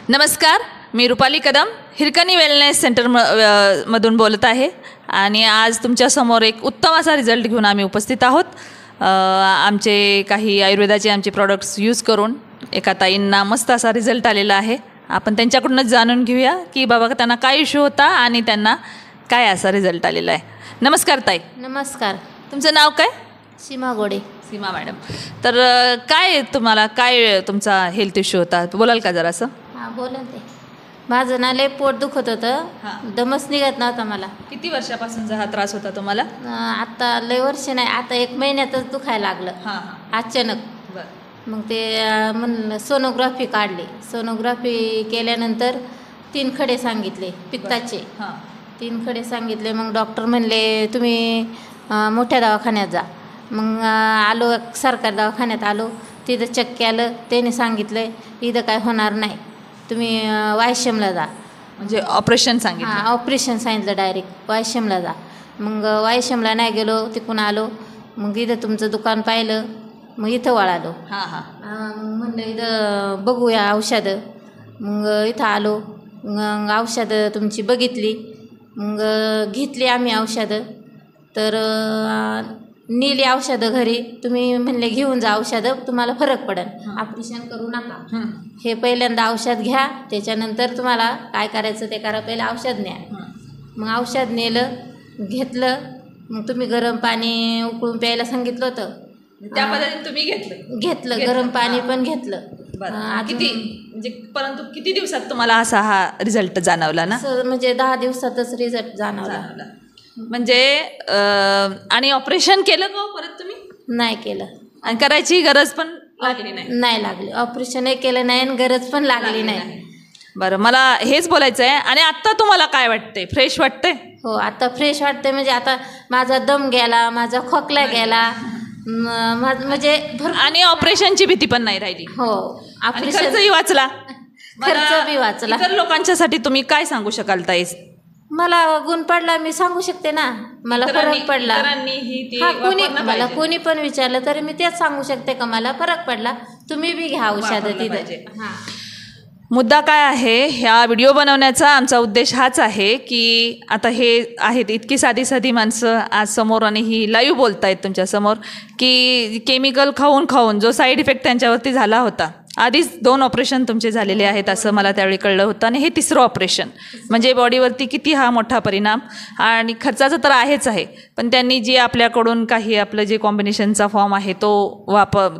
नमस्कार, मी Rupali Kadam Hirkani wellness centre मधून बोलत आहे आणि आज तुमच्यासमोर एक उत्तम असा रिझल्ट घेऊन आम्ही उपस्थित आहोत। आमचे काही आयुर्वेदाचे आमचे प्रॉडक्ट्स यूज करून एका ताईंना मस्त असा रिझल्ट आलेला आहे। आपण त्यांच्याकडूनच जाणून घेऊया की बाबा त्यांना काय इश्यू होता आणि त्यांना काय असा रिझल्ट आलेला आहे। नमस्कार ताई। नमस्कार। तुमचं नाव काय? सीमा गोडे। सीमा मॅडम, तर काय तुम्हाला काय तुमचा हेल्थ इश्यू होता, बोलाल का जरासं? हां बोला ते। माझं ना लय पोट दुखत होतं, दमच निघत नव्हता मला। किती वर्षापासूनचा हा त्रास होता तुम्हाला? आता लय वर्ष नाही, आता 1 महिन्यातच दुखायला लागलं। अचानक मग ते म्हणलं सोनोग्राफी काढली। सोनोग्राफी केल्यानंतर 3 खडे सांगितले पित्ताचे। 3 खडे सांगितले। मग डॉक्टर म्हणले तुम्ही मोठ्या दवाखान्यात जा। मग आलो, सरकारी दवाखान्यात आलो, तिथं चेक केलं, त्याने सांगितलं इथं काय होणार नाही, तुम्ही वायशमला जा। म्हणजे ऑपरेशन सांगितलं? हां, ऑपरेशन सांगितलं डायरेक्ट, वायशमला जा। मग वायशमला नाही गेलो, तिकडून आलो, मग इथं तुमचं दुकान पाहिलं, मग इथं वळालो। मग म्हणलं इथं बघूया औषधं। मग इथं आलो, मग औषधं तुमची बघितली, मग घेतली आम्ही औषधं। तर नेली औषधं घरी, तुम्ही म्हणले घेऊन जा औषधं, तुम्हाला फरक पडेल, ऑपरेशन करू नका, हे पहिल्यांदा औषध घ्या, त्याच्यानंतर तुम्हाला काय करायचं ते करा, पहिलं औषध न्या। मग औषध नेलं, घेतलं, मग तुम्ही गरम पाणी उकळून प्यायला सांगितलं होतं, त्या पद्धतीने तुम्ही घेतलं गरम पाणी पण घेतलं। किती म्हणजे परंतु किती दिवसात तुम्हाला असा हा रिझल्ट जाणवला ना? म्हणजे 10 दिवसातच रिझल्ट जाणवला। म्हणजे आणि ऑपरेशन केलं का परत तुम्ही? नाही केलं, आणि करायची गरज पण लागली नाही? नाही लागली, ऑपरेशनही केलं नाही आणि गरज पण लागली नाही। बरं, मला हेच बोलायचं आहे। आणि आत्ता तुम्हाला काय वाटते? फ्रेश वाटते? हो, आता फ्रेश वाटते। म्हणजे आता माझा दम गेला, माझा खोकला गेला, म्हणजे आणि ऑपरेशनची भीती पण नाही राहिली। हो, खर्चही वाचला, खर्च बी वाचला। इतर लोकांच्यासाठी तुम्ही काय सांगू शकाल ताई? मला गुण पडला, मी सांगू शकते ना, मला फरक पडला। मला कोणी पण विचारलं तरी मी तेच सांगू शकते का मला फरक पडला, तुम्ही बी घ्या औषधं तिथं। मुद्दा काय आहे, ह्या व्हिडिओ बनवण्याचा आमचा उद्देश हाच आहे की आता हे आहेत इतकी साधी साधी माणसं आज समोर आणि ही लाईव्ह बोलतायत तुमच्यासमोर की केमिकल खाऊन खाऊन जो साईड इफेक्ट त्यांच्यावरती झाला होता। आधीच 2 ऑपरेशन तुमचे झालेले आहेत असं मला त्यावेळी कळलं होतं, आणि हे 3रं ऑपरेशन म्हणजे बॉडीवरती किती हा मोठा परिणाम, आणि खर्चाचं तर आहेच आहे, पण त्यांनी जी आपल्याकडून काही आपलं जे कॉम्बिनेशनचा फॉर्म आहे तो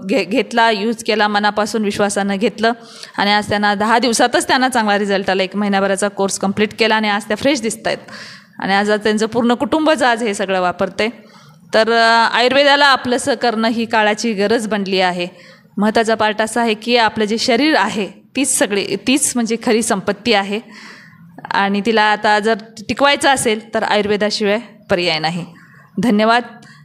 घेतला, यूज केला, मनापासून विश्वासानं घेतलं, आणि आज त्यांना 10 दिवसातच त्यांना चांगला रिझल्ट आला। 1 महिन्याभराचा कोर्स कंप्लीट केला आणि आज त्या फ्रेश दिसत आहेत, आणि आज त्यांचं पूर्ण कुटुंबच आज हे सगळं वापरते। तर आयुर्वेदाला आपलंसं करणं ही काळाची गरज बनली आहे। महत्त्वाचा पार्ट असा आहे की आपलं जे शरीर आहे तीच म्हणजे खरी संपत्ती आहे, आणि तिला आता जर टिकवायचं असेल तर आयुर्वेदाशिवाय पर्याय नाही। धन्यवाद।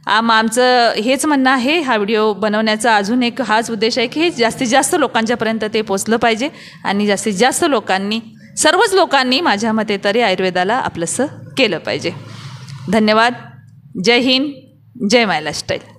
आमचं हेच म्हणणं आहे, हा व्हिडिओ बनवण्याचा अजून एक हाच उद्देश आहे की हे जास्तीत जास्त लोकांच्यापर्यंत ते पोचलं पाहिजे, आणि जास्तीत जास्त लोकांनी, सर्वच लोकांनी माझ्या मते तरी आयुर्वेदाला आपलंसं केलं पाहिजे। धन्यवाद। जय हिंद, जय माय लाईफस्टाईल।